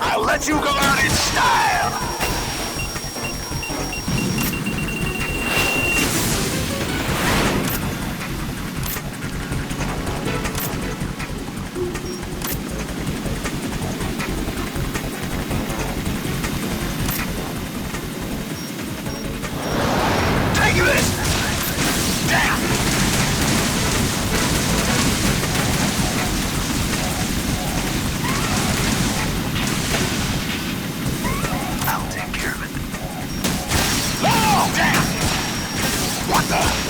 I'll let you go out in style! Take this! Damn! I'll take care of it. Oh, damn! What the?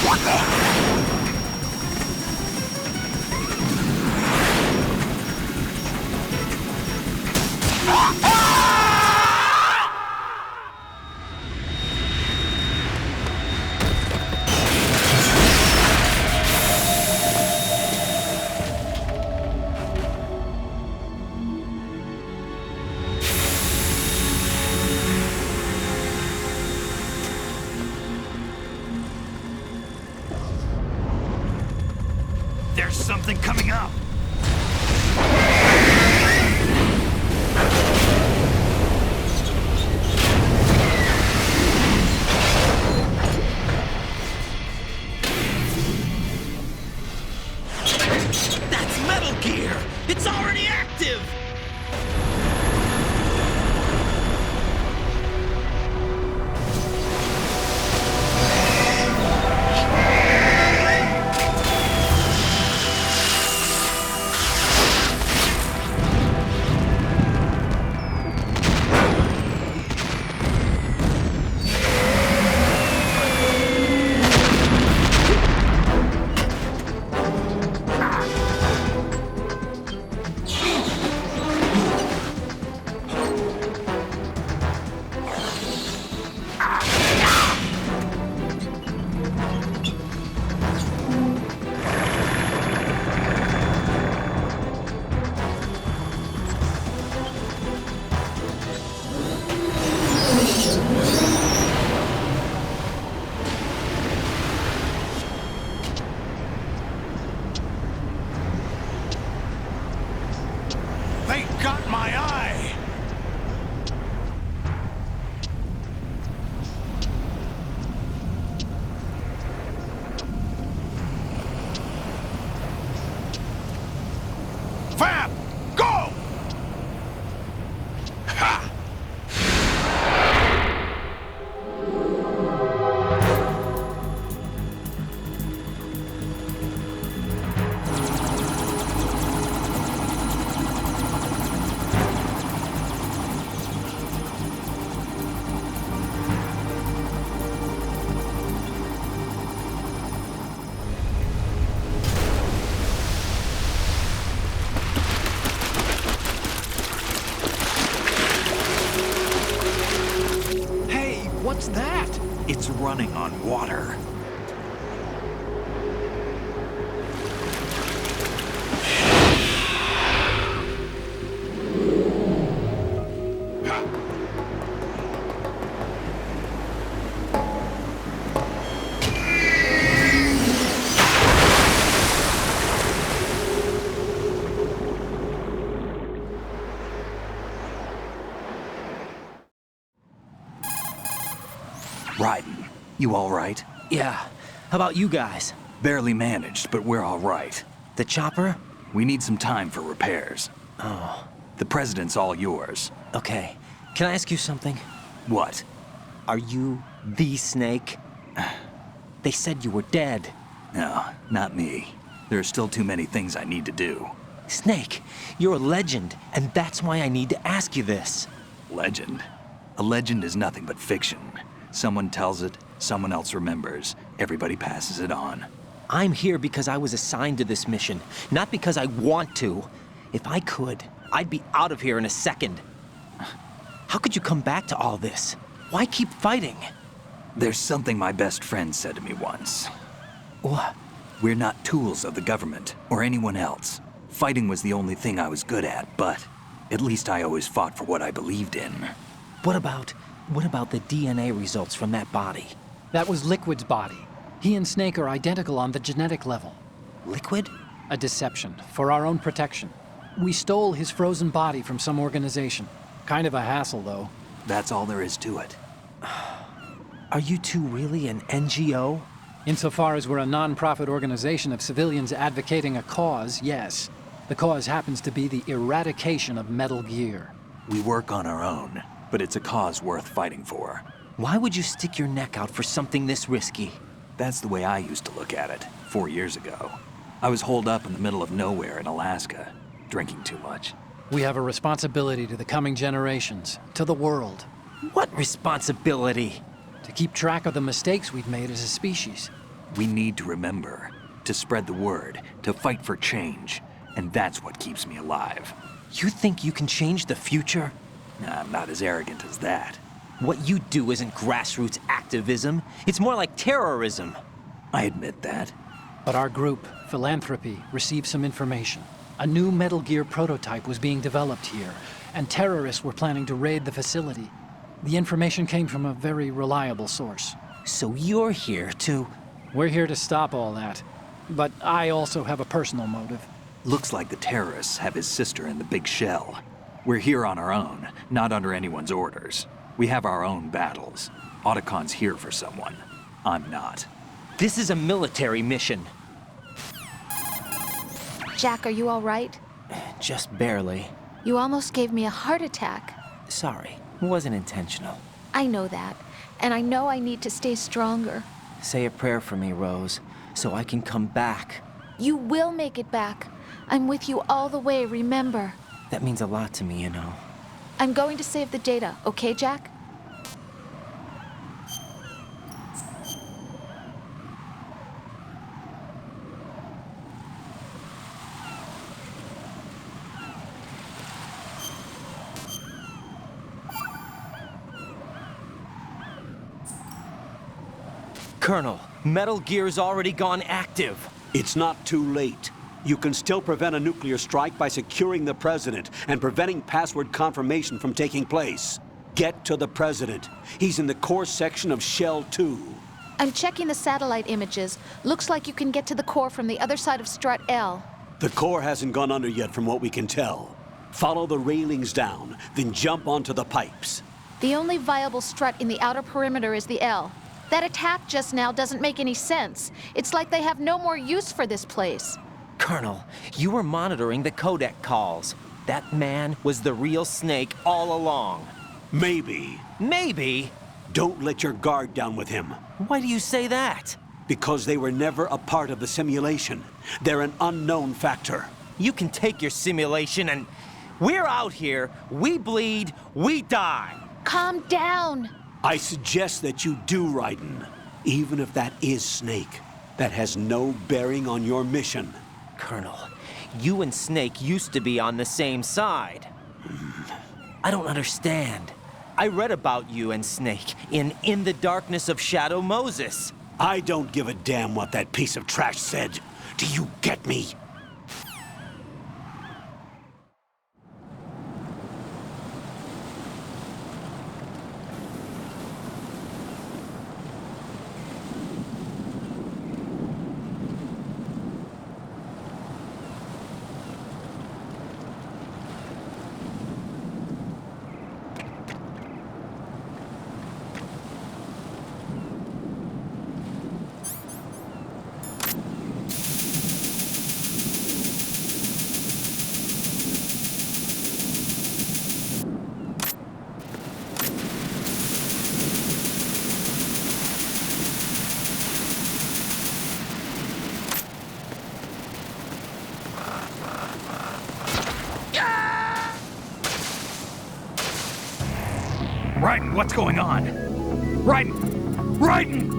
What the? There's something coming up. That's Metal Gear! It's already active! They got my eye! Fab! Go! Ha! What's that? It's running on water. Raiden, you all right? Yeah. How about you guys? Barely managed, but we're all right. The chopper? We need some time for repairs. Oh, The president's all yours. okay. Can I ask you something? What? Are you the Snake? They said you were dead. No, not me. There are still too many things I need to do. Snake, you're a legend, and that's why I need to ask you this. Legend? A legend is nothing but fiction. Someone tells it, someone else remembers. Everybody passes it on. I'm here because I was assigned to this mission, not because I want to. If I could, I'd be out of here in a second. How could you come back to all this? Why keep fighting? There's something my best friend said to me once. What? We're not tools of the government or anyone else. Fighting was the only thing I was good at, but At least I always fought for what I believed in. What about the DNA results from that body? That was Liquid's body. He and Snake are identical on the genetic level. Liquid? A deception, for our own protection. We stole his frozen body from some organization. Kind of a hassle, though. That's all there is to it. Are you two really an NGO? Insofar as we're a non-profit organization of civilians advocating a cause, yes. The cause happens to be the eradication of Metal Gear. We work on our own, but it's a cause worth fighting for. Why would you stick your neck out for something this risky? That's the way I used to look at it 4 years ago. I was holed up in the middle of nowhere in Alaska, drinking too much. We have a responsibility to the coming generations, to the world, What responsibility? to keep track of the mistakes we've made as a species. We need to remember, to spread the word, to fight for change, and that's what keeps me alive. You think you can change the future? Nah, I'm not as arrogant as that. What you do isn't grassroots activism. It's more like terrorism. I admit that. But our group, Philanthropy, received some information. A new Metal Gear prototype was being developed here, and terrorists were planning to raid the facility. The information came from a very reliable source. So you're here to... We're here to stop all that. But I also have a personal motive. Looks like the terrorists have his sister in the big shell. We're here on our own, not under anyone's orders. We have our own battles. Otacon's here for someone. I'm not. This is a military mission. Jack, are you all right? Just barely. You almost gave me a heart attack. Sorry, it wasn't intentional. I know that, and I know I need to stay stronger. Say a prayer for me, Rose, so I can come back. You will make it back. I'm with you all the way, remember. That means a lot to me, you know. I'm going to save the data, okay, Jack? Colonel, Metal Gear's already gone active. It's not too late. You can still prevent a nuclear strike by securing the President and preventing password confirmation from taking place. Get to the President. He's in the core section of Shell 2. I'm checking the satellite images. Looks like you can get to the core from the other side of Strut L. The core hasn't gone under yet from what we can tell. Follow the railings down, then jump onto the pipes. The only viable strut in the outer perimeter is the L. That attack just now doesn't make any sense. It's like they have no more use for this place. Colonel, you were monitoring the codec calls. That man was the real Snake all along. Maybe. Maybe? Don't let your guard down with him. Why do you say that? Because they were never a part of the simulation. They're an unknown factor. You can take your simulation and... We're out here, we bleed, we die. Calm down. I suggest that you do, Raiden. Even if that is Snake, that has no bearing on your mission. Colonel, you and Snake used to be on the same side. I don't understand. I read about you and Snake in the Darkness of Shadow Moses. I don't give a damn what that piece of trash said. Do you get me? Raiden, what's going on? Raiden! Raiden!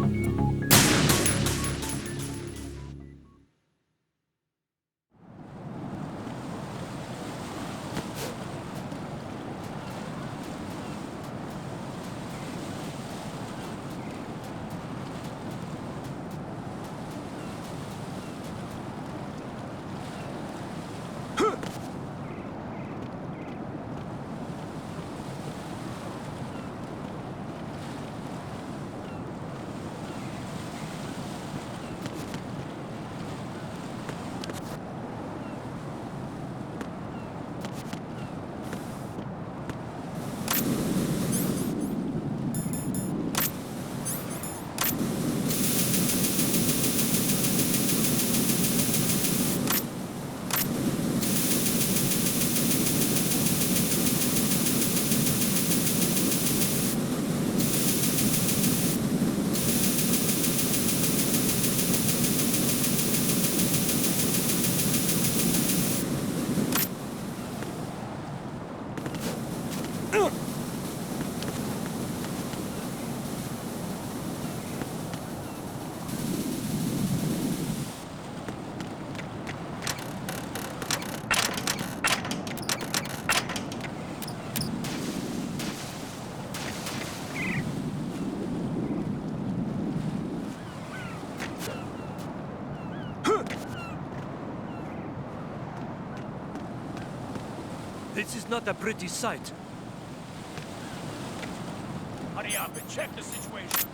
This is not a pretty sight. Hurry up and check the situation.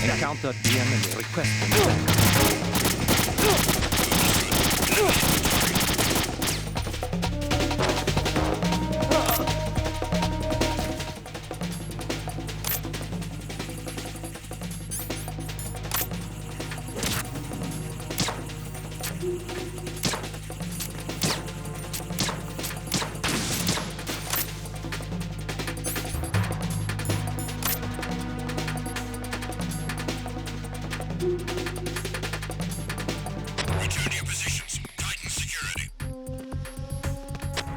Encounter the enemy. Requesting backup. Return to your positions. Tighten security.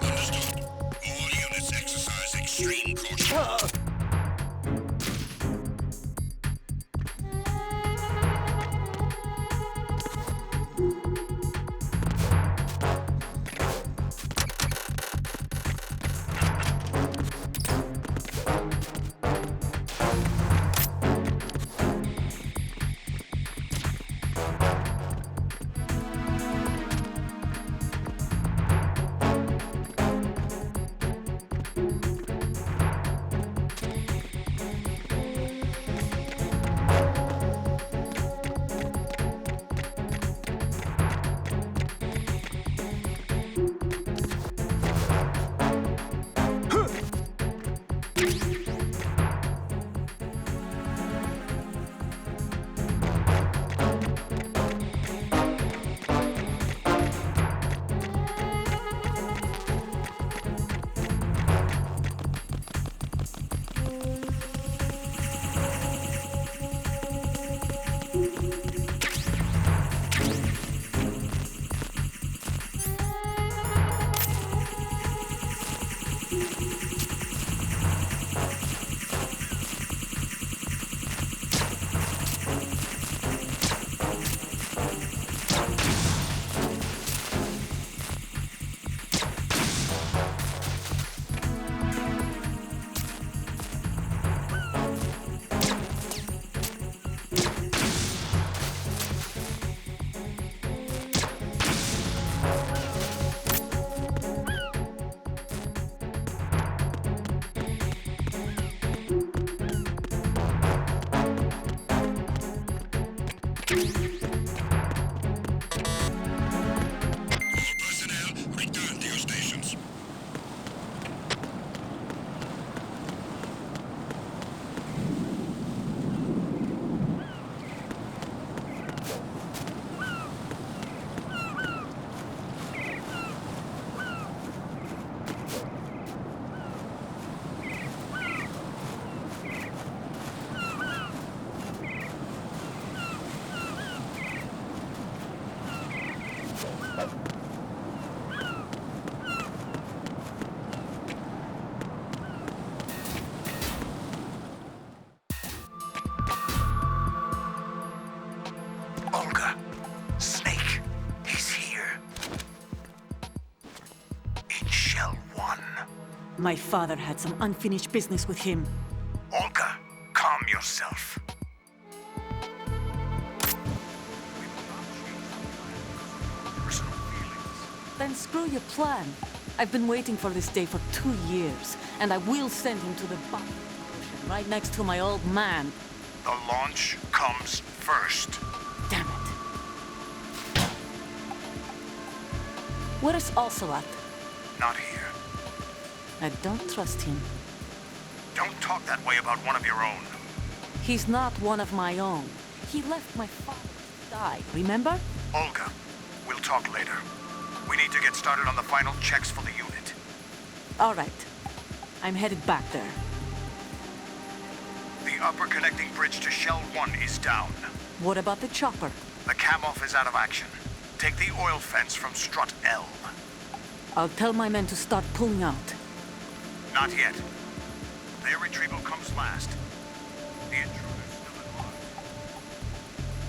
Understood. All units exercise extreme caution. Olga, Snake, he's here. In Shell 1. My father had some unfinished business with him. Olga, calm yourself. Personal feelings. Then screw your plan. I've been waiting for this day for 2 years, and I will send him to the bottom of the ocean, right next to my old man. The launch comes first. Damn it. Where's Ocelot? Not here. I don't trust him. Don't talk that way about one of your own. He's not one of my own. He left my father to die, remember? Olga, we'll talk later. We need to get started on the final checks for the unit. All right. I'm headed back there. The upper connecting bridge to Shell 1 is down. What about the chopper? The cam-off is out of action. Take the oil fence from strut L. I'll tell my men to start pulling out. Not yet. Their retrieval comes last. The intruder's still at large.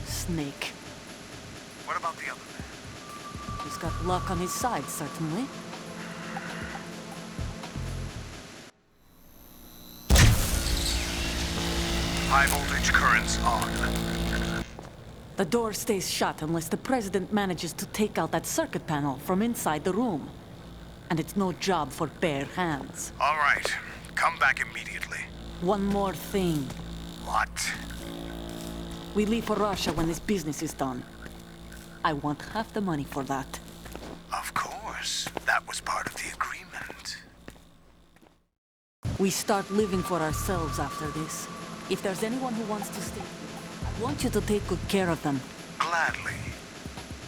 Snake. What about the other man? He's got luck on his side, certainly. High voltage currents on. The door stays shut unless the President manages to take out that circuit panel from inside the room. And it's no job for bare hands. All right. Come back immediately. One more thing. What? We leave for Russia when this business is done. I want half the money for that. Of course. That was part of the agreement. We start living for ourselves after this. If there's anyone who wants to stay here, I want you to take good care of them. Gladly.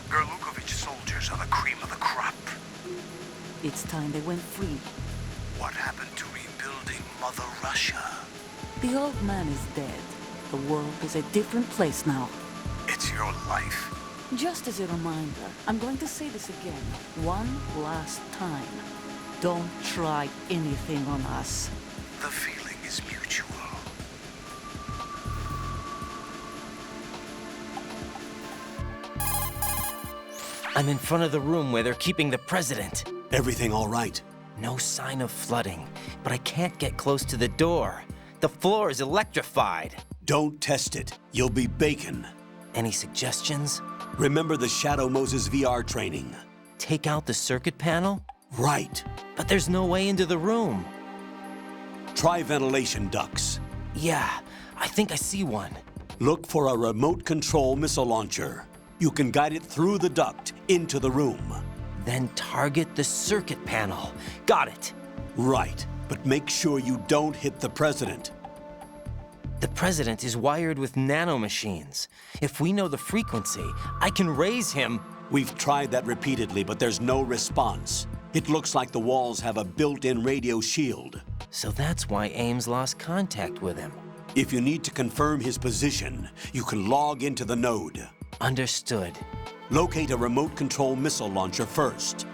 Gerlukovich soldiers are the cream of the crop. It's time they went free. What happened to rebuilding Mother Russia? The old man is dead. The world is a different place now. It's your life. Just as a reminder, I'm going to say this again, one last time. Don't try anything on us. The feeling is mutual. I'm in front of the room where they're keeping the president. Everything all right? No sign of flooding, but I can't get close to the door. The floor is electrified. Don't test it. You'll be bacon. Any suggestions? Remember the Shadow Moses VR training? Take out the circuit panel? Right. But there's no way into the room. Try ventilation ducts. Yeah, I think I see one. Look for a remote control missile launcher. You can guide it through the duct into the room. Then target the circuit panel. Got it. Right, but make sure you don't hit the president. The president is wired with nanomachines. If we know the frequency, I can raise him. We've tried that repeatedly, but there's no response. It looks like the walls have a built-in radio shield. So that's why Ames lost contact with him. If you need to confirm his position, you can log into the node. Understood. Locate a remote control missile launcher first.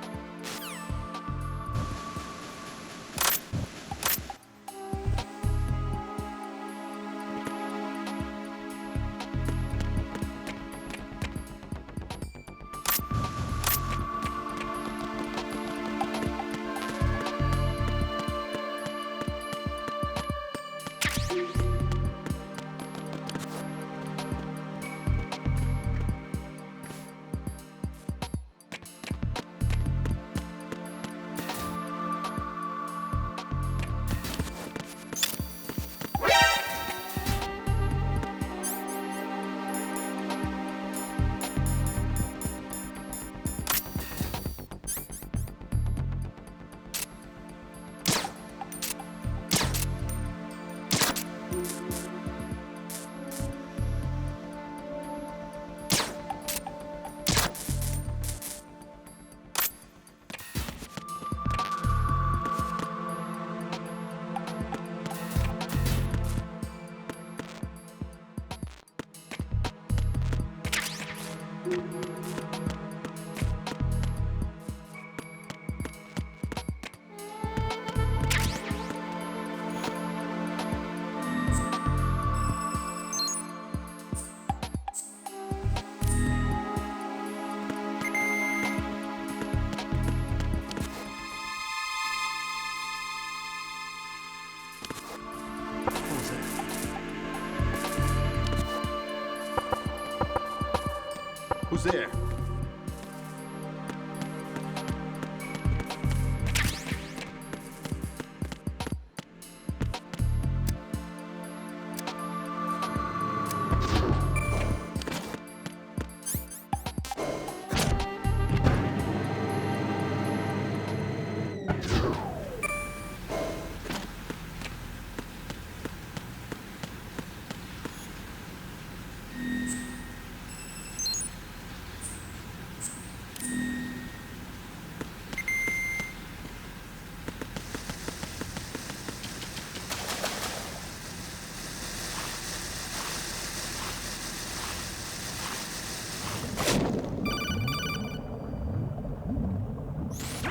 Who's there?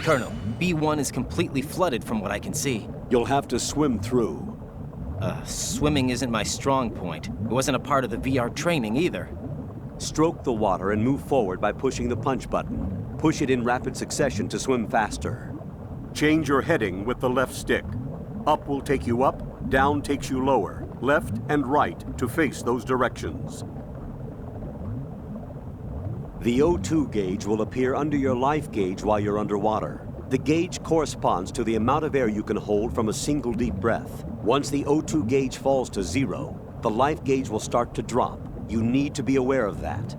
Colonel, B1 is completely flooded from what I can see. You'll have to swim through. Swimming isn't my strong point. It wasn't a part of the VR training either. Stroke the water and move forward by pushing the punch button. Push it in rapid succession to swim faster. Change your heading with the left stick. Up will take you up, down takes you lower, left and right to face those directions. The O2 gauge will appear under your life gauge while you're underwater. The gauge corresponds to the amount of air you can hold from a single deep breath. Once the O2 gauge falls to 0, the life gauge will start to drop. You need to be aware of that.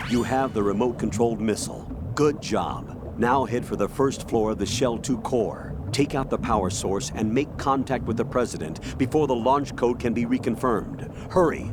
You have the remote-controlled missile. Good job. Now head for the first floor of the Shell 2 core. Take out the power source and make contact with the President before the launch code can be reconfirmed. Hurry!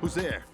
Who's there?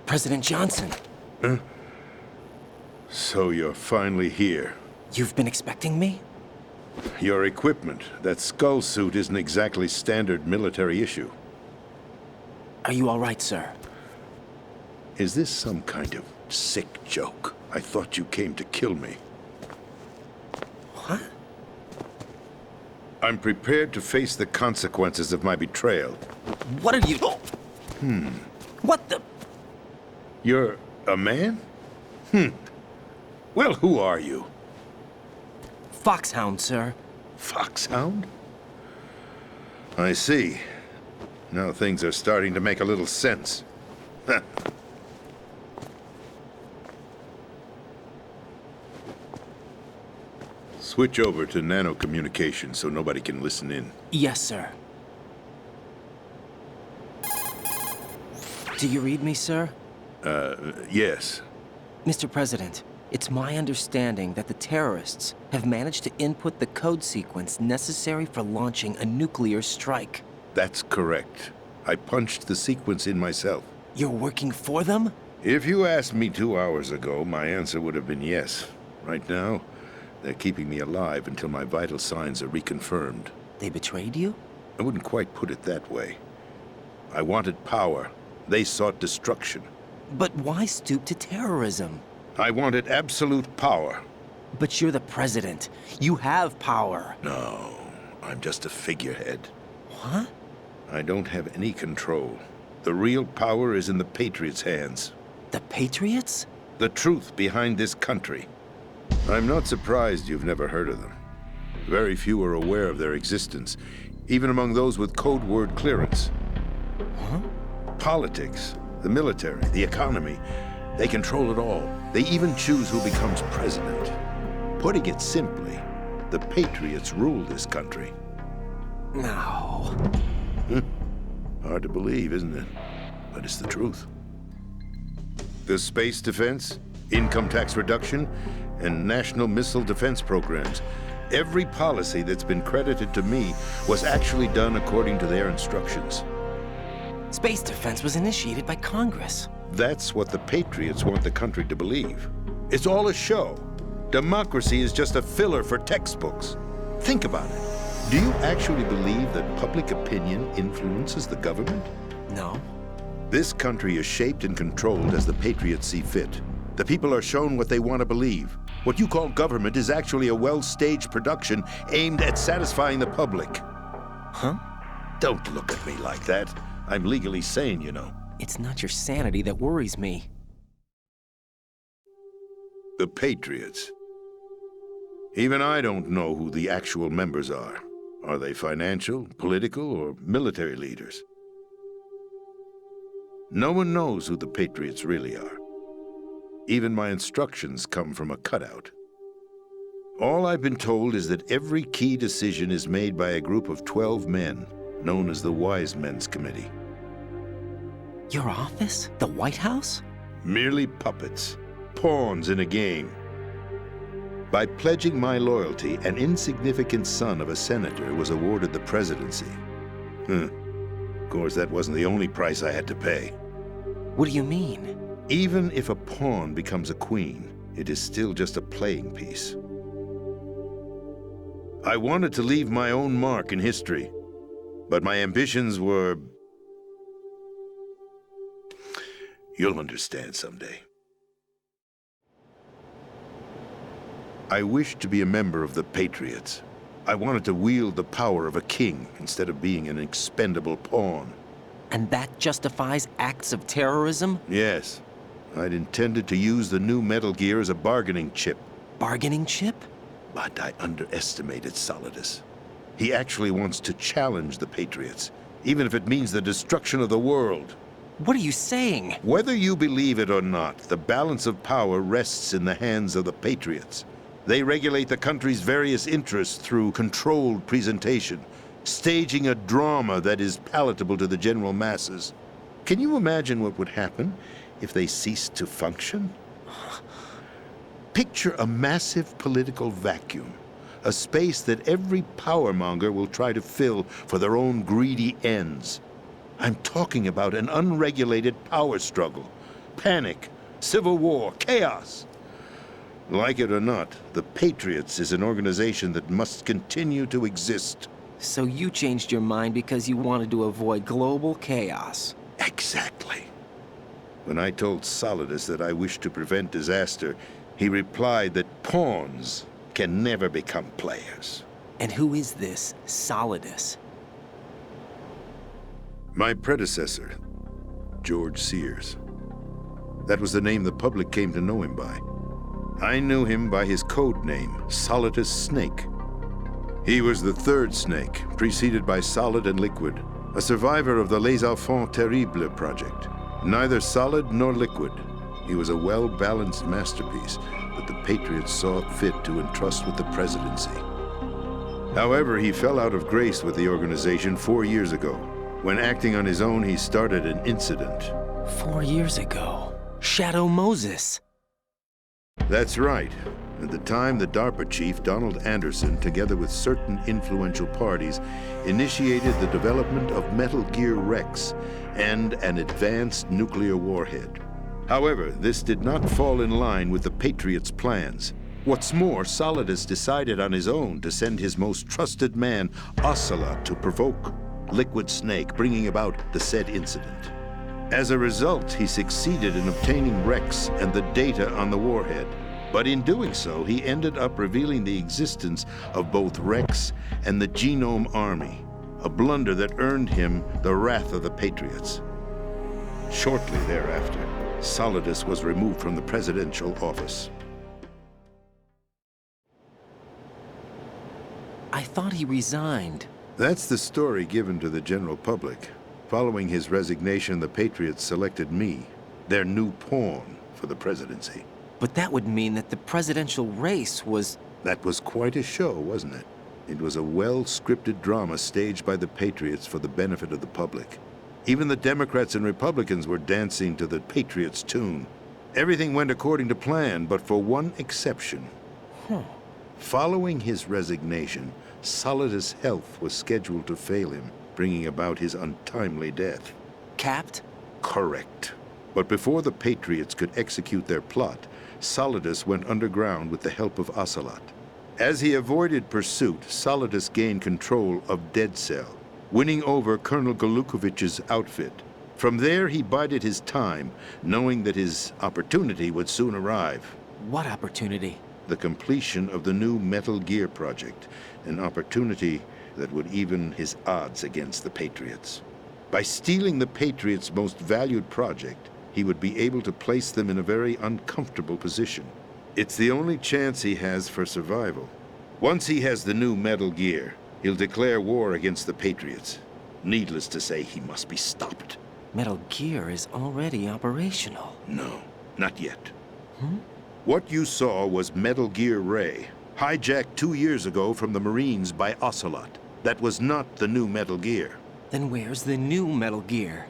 President Johnson. Huh? So you're finally here. You've been expecting me? Your equipment, that skull suit isn't exactly standard military issue. Are you all right, sir? Is this some kind of sick joke? I thought you came to kill me. What? I'm prepared to face the consequences of my betrayal. What are you... What the... You're a man? Well, who are you? Foxhound, sir. Foxhound? I see. Now things are starting to make a little sense. Switch over to nano communication so nobody can listen in. Yes, sir. Do you read me, sir? Yes. Mr. President, it's my understanding that the terrorists have managed to input the code sequence necessary for launching a nuclear strike. That's correct. I punched the sequence in myself. You're working for them? If you asked me 2 hours ago, my answer would have been yes. Right now, they're keeping me alive until my vital signs are reconfirmed. They betrayed you? I wouldn't quite put it that way. I wanted power. They sought destruction. But why stoop to terrorism? I wanted absolute power. But you're the president. You have power. No, I'm just a figurehead. What? I don't have any control. The real power is in the Patriots' hands. The Patriots? The truth behind this country. I'm not surprised you've never heard of them. Very few are aware of their existence, even among those with code word clearance. Huh? Politics, the military, the economy, they control it all. They even choose who becomes president. Putting it simply, the Patriots rule this country. No. Hard to believe, isn't it? But it's the truth. The space defense, income tax reduction, and national missile defense programs. Every policy that's been credited to me was actually done according to their instructions. Space defense was initiated by Congress. That's what the Patriots want the country to believe. It's all a show. Democracy is just a filler for textbooks. Think about it. Do you actually believe that public opinion influences the government? No. This country is shaped and controlled as the Patriots see fit. The people are shown what they want to believe. What you call government is actually a well-staged production aimed at satisfying the public. Huh? Don't look at me like that. I'm legally sane, you know. It's not your sanity that worries me. The Patriots. Even I don't know who the actual members are. Are they financial, political, or military leaders? No one knows who the Patriots really are. Even my instructions come from a cutout. All I've been told is that every key decision is made by a group of 12 men, known as the Wise Men's Committee. Your office? The White House? Merely puppets, pawns in a game. By pledging my loyalty, an insignificant son of a senator was awarded the presidency. Of course, that wasn't the only price I had to pay. What do you mean? Even if a pawn becomes a queen, it is still just a playing piece. I wanted to leave my own mark in history, but my ambitions were... You'll understand someday. I wished to be a member of the Patriots. I wanted to wield the power of a king instead of being an expendable pawn. And that justifies acts of terrorism? Yes. I'd intended to use the new Metal Gear as a bargaining chip. Bargaining chip? But I underestimated Solidus. He actually wants to challenge the Patriots, even if it means the destruction of the world. What are you saying? Whether you believe it or not, the balance of power rests in the hands of the Patriots. They regulate the country's various interests through controlled presentation, staging a drama that is palatable to the general masses. Can you imagine what would happen if they ceased to function? Picture a massive political vacuum, a space that every powermonger will try to fill for their own greedy ends. I'm talking about an unregulated power struggle, panic, civil war, chaos. Like it or not, the Patriots is an organization that must continue to exist. So you changed your mind because you wanted to avoid global chaos. Exactly. When I told Solidus that I wished to prevent disaster, he replied that pawns can never become players. And who is this Solidus? My predecessor, George Sears. That was the name the public came to know him by. I knew him by his code name, Solidus Snake. He was the third Snake, preceded by Solid and Liquid, a survivor of the Les Enfants Terribles project. Neither solid nor liquid, he was a well-balanced masterpiece that the Patriots saw fit to entrust with the presidency. However, he fell out of grace with the organization 4 years ago. When acting on his own, he started an incident. 4 years ago. Shadow Moses. That's right. At the time, the DARPA chief, Donald Anderson, together with certain influential parties, initiated the development of Metal Gear Rex and an advanced nuclear warhead. However, this did not fall in line with the Patriots' plans. What's more, Solidus decided on his own to send his most trusted man, Ocelot, to provoke Liquid Snake, bringing about the said incident. As a result, he succeeded in obtaining Rex and the data on the warhead. But in doing so, he ended up revealing the existence of both Rex and the Genome Army, a blunder that earned him the wrath of the Patriots. Shortly thereafter, Solidus was removed from the presidential office. I thought he resigned. That's the story given to the general public. Following his resignation, the Patriots selected me, their new pawn, for the presidency. But that would mean that the presidential race was... That was quite a show, wasn't it? It was a well-scripted drama staged by the Patriots for the benefit of the public. Even the Democrats and Republicans were dancing to the Patriots' tune. Everything went according to plan, but for one exception. Following his resignation, Solidus' health was scheduled to fail him, bringing about his untimely death. Capped? Correct. But before the Patriots could execute their plot, Solidus went underground with the help of Ocelot. As he avoided pursuit, Solidus gained control of Dead Cell, winning over Colonel Golukovich's outfit. From there, he bided his time, knowing that his opportunity would soon arrive. What opportunity? The completion of the new Metal Gear project, an opportunity that would even his odds against the Patriots. By stealing the Patriots' most valued project, he would be able to place them in a very uncomfortable position. It's the only chance he has for survival. Once he has the new Metal Gear, he'll declare war against the Patriots. Needless to say, he must be stopped. Metal Gear is already operational. No, not yet. What you saw was Metal Gear Ray, hijacked 2 years ago from the Marines by Ocelot. That was not the new Metal Gear. Then where's the new Metal Gear?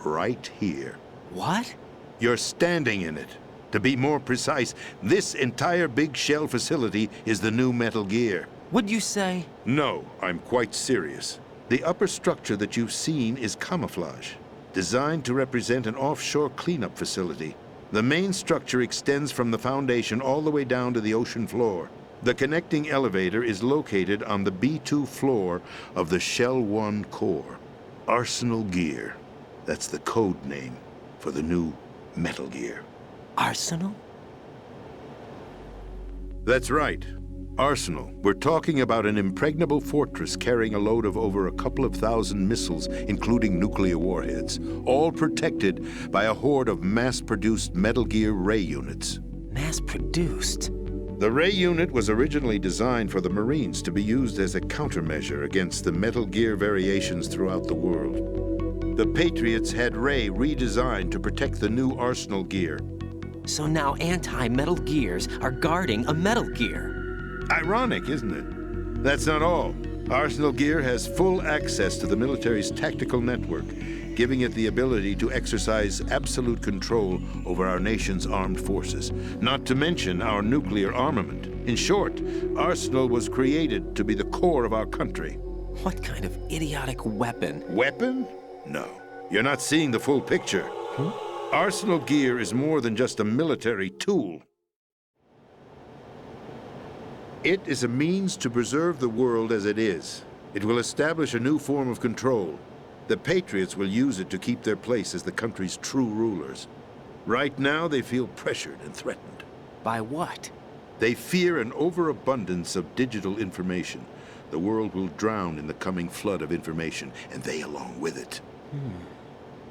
Right here. What? You're standing in it. To be more precise, this entire Big Shell facility is the new Metal Gear. What'd you say? No, I'm quite serious. The upper structure that you've seen is camouflage, designed to represent an offshore cleanup facility. The main structure extends from the foundation all the way down to the ocean floor. The connecting elevator is located on the B2 floor of the Shell 1 core. Arsenal Gear. That's the code name for the new Metal Gear. Arsenal? That's right. Arsenal. We're talking about an impregnable fortress carrying a load of over a couple of thousand missiles, including nuclear warheads, all protected by a horde of mass-produced Metal Gear Ray units. Mass-produced? The Ray unit was originally designed for the Marines to be used as a countermeasure against the Metal Gear variations throughout the world. The Patriots had Ray redesigned to protect the new Arsenal Gear. So now anti-Metal Gears are guarding a Metal Gear. Ironic, isn't it? That's not all. Arsenal Gear has full access to the military's tactical network, giving it the ability to exercise absolute control over our nation's armed forces, not to mention our nuclear armament. In short, Arsenal was created to be the core of our country. What kind of idiotic weapon? Weapon? No. You're not seeing the full picture. Arsenal Gear is more than just a military tool. It is a means to preserve the world as it is. It will establish a new form of control. The Patriots will use it to keep their place as the country's true rulers. Right now, they feel pressured and threatened. By what? They fear an overabundance of digital information. The world will drown in the coming flood of information, and they along with it.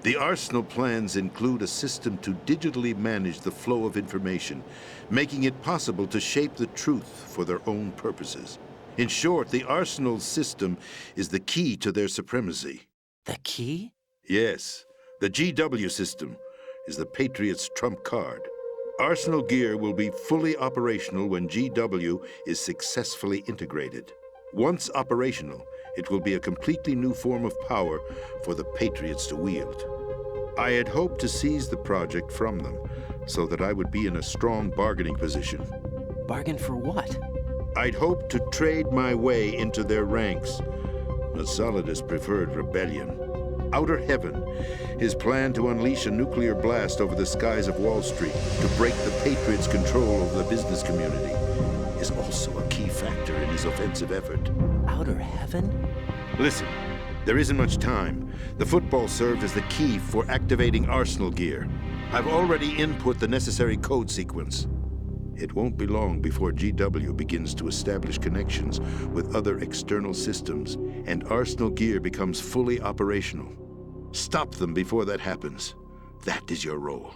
The Arsenal plans include a system to digitally manage the flow of information, making it possible to shape the truth for their own purposes. In short, the Arsenal system is the key to their supremacy. The key? Yes, the GW system is the Patriots' trump card. Arsenal gear will be fully operational when GW is successfully integrated. Once operational, it will be a completely new form of power for the Patriots to wield. I had hoped to seize the project from them, so that I would be in a strong bargaining position. Bargain for what? I'd hoped to trade my way into their ranks, but Solidus preferred rebellion. Outer Heaven, his plan to unleash a nuclear blast over the skies of Wall Street to break the Patriots' control over the business community, is also a key factor in his offensive effort. Outer Heaven? Listen, there isn't much time. The football served as the key for activating Arsenal gear. I've already input the necessary code sequence. It won't be long before GW begins to establish connections with other external systems, and Arsenal gear becomes fully operational. Stop them before that happens. That is your role.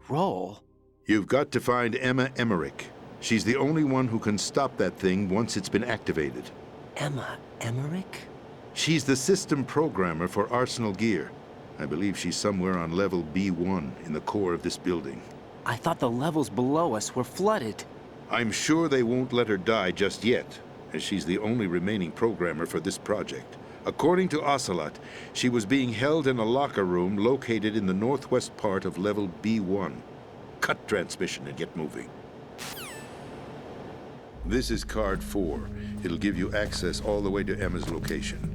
Role? You've got to find Emma Emmerich. She's the only one who can stop that thing once it's been activated. Emma Emmerich? She's the system programmer for Arsenal gear. I believe she's somewhere on level B1 in the core of this building. I thought the levels below us were flooded. I'm sure they won't let her die just yet, as she's the only remaining programmer for this project. According to Ocelot, she was being held in a locker room located in the northwest part of level B1. Cut transmission and get moving. This is card 4. It'll give you access all the way to Emma's location.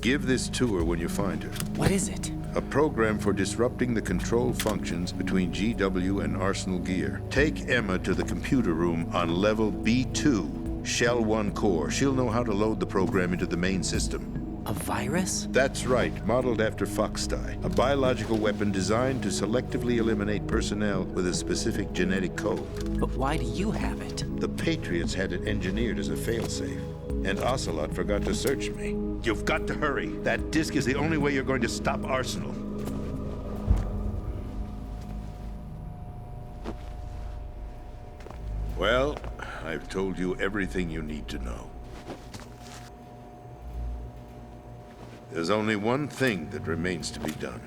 Give this to her when you find her. What is it? A program for disrupting the control functions between GW and Arsenal gear. Take Emma to the computer room on level B2, Shell 1 core. She'll know how to load the program into the main system. A virus? That's right, modeled after Foxdie, a biological weapon designed to selectively eliminate personnel with a specific genetic code. But why do you have it? The Patriots had it engineered as a failsafe, and Ocelot forgot to search me. You've got to hurry. That disk is the only way you're going to stop Arsenal. Well, I've told you everything you need to know. There's only one thing that remains to be done.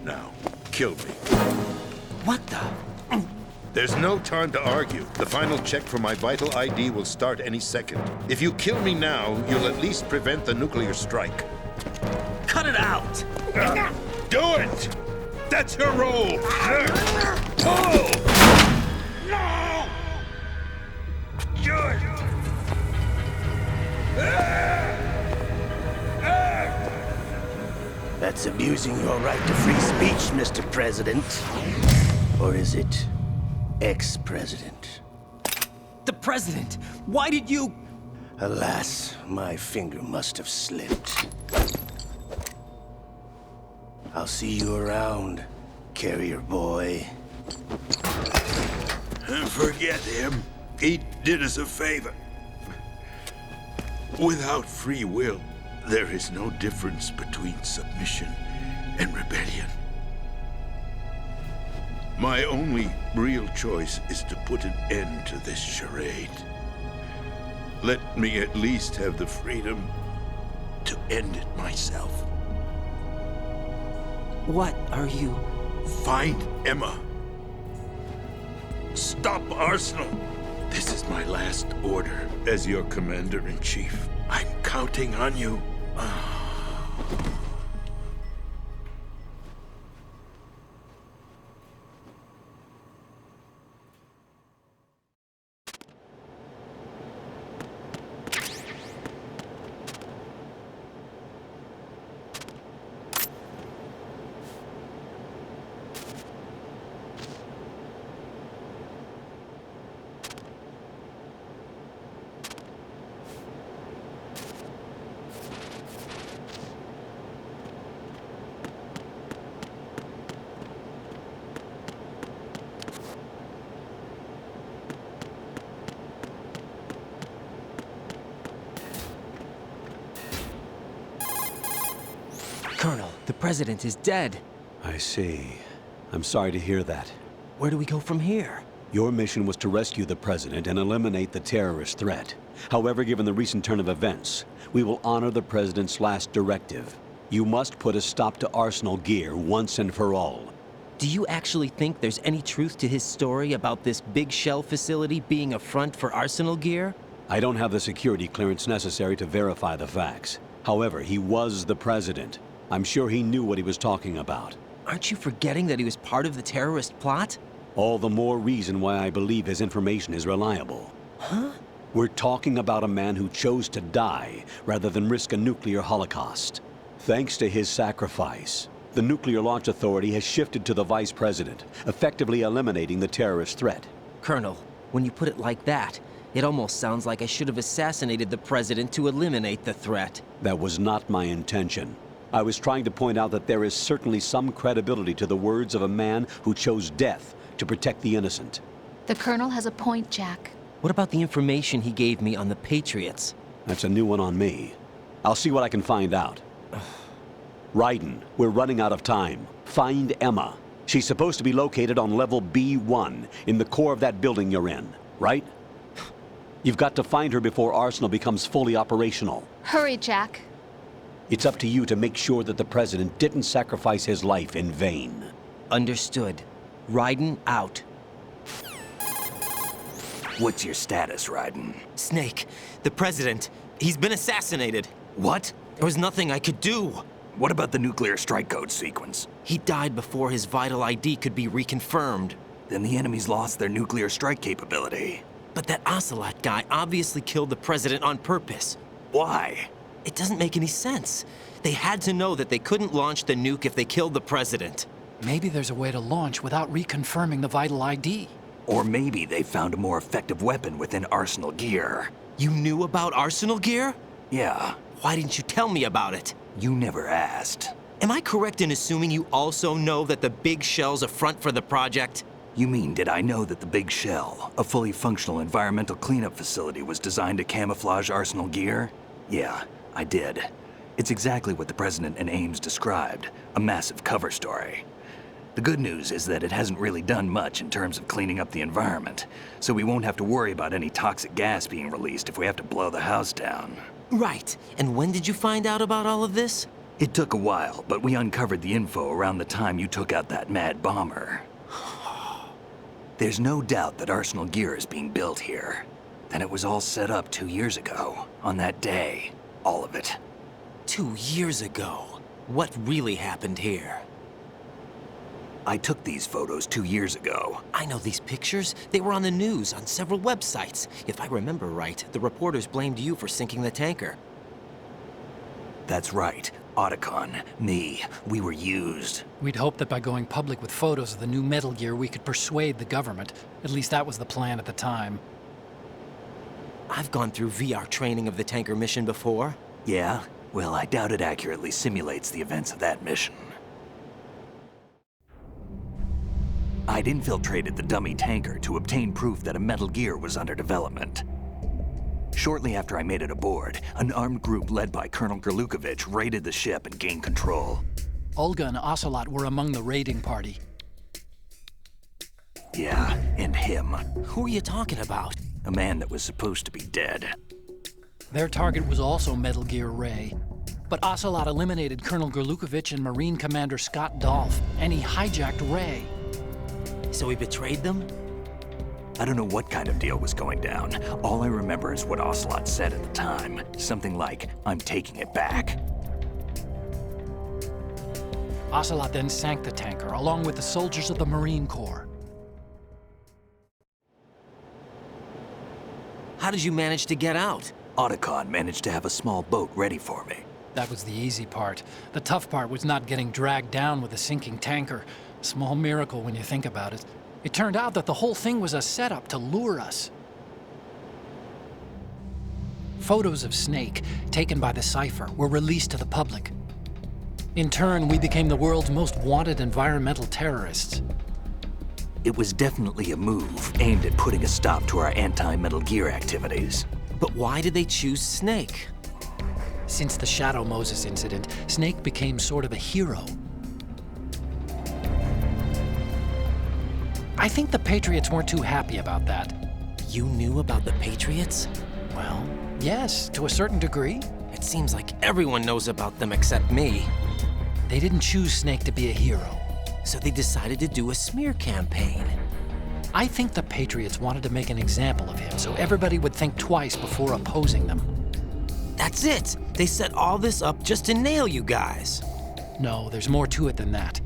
Now, kill me. What the? There's no time to argue. The final check for my vital ID will start any second. If you kill me now, you'll at least prevent the nuclear strike. Cut it out! Do it! That's your role! No! Good! That's abusing your right to free speech, Mr. President. Or is it ex-president? The president! Why did you... Alas, my finger must have slipped. I'll see you around, carrier boy. Forget him. He did us a favor. Without free will, there is no difference between submission and rebellion. My only real choice is to put an end to this charade. Let me at least have the freedom to end it myself. What are you... Find Emma. Stop Arsenal. This is my last order as your commander-in-chief. I'm counting on you. Colonel, the president is dead. I see. I'm sorry to hear that. Where do we go from here? Your mission was to rescue the president and eliminate the terrorist threat. However, given the recent turn of events, we will honor the president's last directive. You must put a stop to Arsenal Gear once and for all. Do you actually think there's any truth to his story about this big shell facility being a front for Arsenal Gear? I don't have the security clearance necessary to verify the facts. However, he was the president. I'm sure he knew what he was talking about. Aren't you forgetting that he was part of the terrorist plot? All the more reason why I believe his information is reliable. Huh? We're talking about a man who chose to die rather than risk a nuclear holocaust. Thanks to his sacrifice, the Nuclear Launch Authority has shifted to the vice president, effectively eliminating the terrorist threat. Colonel, when you put it like that, it almost sounds like I should have assassinated the president to eliminate the threat. That was not my intention. I was trying to point out that there is certainly some credibility to the words of a man who chose death to protect the innocent. The Colonel has a point, Jack. What about the information he gave me on the Patriots? That's a new one on me. I'll see what I can find out. Raiden, we're running out of time. Find Emma. She's supposed to be located on level B1, in the core of that building you're in, right? You've got to find her before Arsenal becomes fully operational. Hurry, Jack. It's up to you to make sure that the president didn't sacrifice his life in vain. Understood. Raiden out. What's your status, Raiden? Snake, the president, he's been assassinated. What? There was nothing I could do. What about the nuclear strike code sequence? He died before his vital ID could be reconfirmed. Then the enemy's lost their nuclear strike capability. But that Ocelot guy obviously killed the president on purpose. Why? It doesn't make any sense. They had to know that they couldn't launch the nuke if they killed the president. Maybe there's a way to launch without reconfirming the vital ID. Or maybe they found a more effective weapon within Arsenal Gear. You knew about Arsenal Gear? Yeah. Why didn't you tell me about it? You never asked. Am I correct in assuming you also know that the Big Shell's a front for the project? You mean, did I know that the Big Shell, a fully functional environmental cleanup facility, was designed to camouflage Arsenal Gear? Yeah, I did. It's exactly what the President and Ames described, a massive cover story. The good news is that it hasn't really done much in terms of cleaning up the environment, so we won't have to worry about any toxic gas being released if we have to blow the house down. Right. And when did you find out about all of this? It took a while, but we uncovered the info around the time you took out that mad bomber. There's no doubt that Arsenal Gear is being built here. And it was all set up 2 years ago, on that day. All of it. 2 years ago? What really happened here? I took these photos 2 years ago. I know these pictures. They were on the news, on several websites. If I remember right, the reporters blamed you for sinking the tanker. That's right. Otacon, me, we were used. We'd hoped that by going public with photos of the new Metal Gear, we could persuade the government. At least that was the plan at the time. I've gone through VR training of the tanker mission before. Yeah? Well, I doubt it accurately simulates the events of that mission. I'd infiltrated the dummy tanker to obtain proof that a Metal Gear was under development. Shortly after I made it aboard, an armed group led by Colonel Gurlukovich raided the ship and gained control. Olga and Ocelot were among the raiding party. Yeah, and him. Who are you talking about? A man that was supposed to be dead. Their target was also Metal Gear Ray. But Ocelot eliminated Colonel Gurlukovich and Marine Commander Scott Dolph, and he hijacked Ray. So he betrayed them? I don't know what kind of deal was going down. All I remember is what Ocelot said at the time. Something like, "I'm taking it back." Ocelot then sank the tanker, along with the soldiers of the Marine Corps. How did you manage to get out? Otacon managed to have a small boat ready for me. That was the easy part. The tough part was not getting dragged down with a sinking tanker. Small miracle when you think about it. It turned out that the whole thing was a setup to lure us. Photos of Snake, taken by the Cypher, were released to the public. In turn, we became the world's most wanted environmental terrorists. It was definitely a move aimed at putting a stop to our anti-Metal Gear activities. But why did they choose Snake? Since the Shadow Moses incident, Snake became sort of a hero. I think the Patriots weren't too happy about that. You knew about the Patriots? Well, yes, to a certain degree. It seems like everyone knows about them except me. They didn't choose Snake to be a hero. So they decided to do a smear campaign. I think the Patriots wanted to make an example of him so everybody would think twice before opposing them. That's it! They set all this up just to nail you guys. No, there's more to it than that.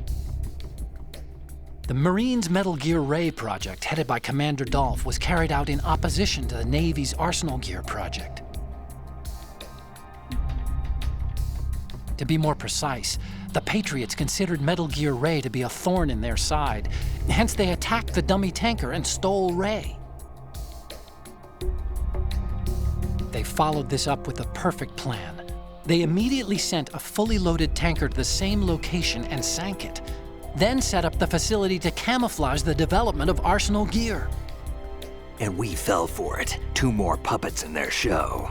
The Marines' Metal Gear Ray project, headed by Commander Dolph, was carried out in opposition to the Navy's Arsenal Gear project. To be more precise, the Patriots considered Metal Gear Ray to be a thorn in their side. Hence, they attacked the dummy tanker and stole Ray. They followed this up with a perfect plan. They immediately sent a fully loaded tanker to the same location and sank it, then set up the facility to camouflage the development of Arsenal Gear. And we fell for it. 2 more puppets in their show.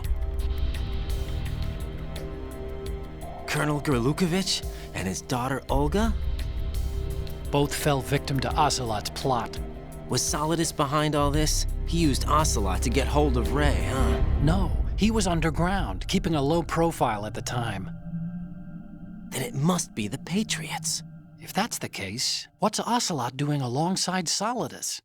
Colonel Gerlukovich and his daughter Olga? Both fell victim to Ocelot's plot. Was Solidus behind all this? He used Ocelot to get hold of Ray, huh? No, he was underground, keeping a low profile at the time. Then it must be the Patriots. If that's the case, what's Ocelot doing alongside Solidus?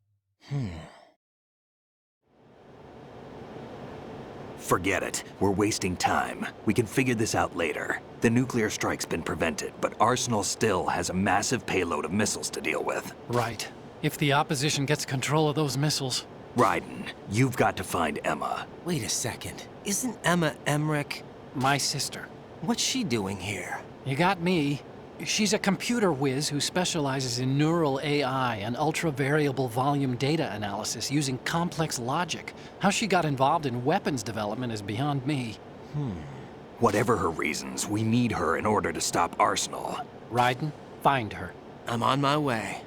Forget it. We're wasting time. We can figure this out later. The nuclear strike's been prevented, but Arsenal still has a massive payload of missiles to deal with. Right. If the opposition gets control of those missiles. Raiden, you've got to find Emma. Wait a second. Isn't Emma Emmerich? My sister. What's she doing here? You got me. She's a computer whiz who specializes in neural AI and ultra-variable volume data analysis using complex logic. How she got involved in weapons development is beyond me. Whatever her reasons, we need her in order to stop Arsenal. Raiden, find her. I'm on my way.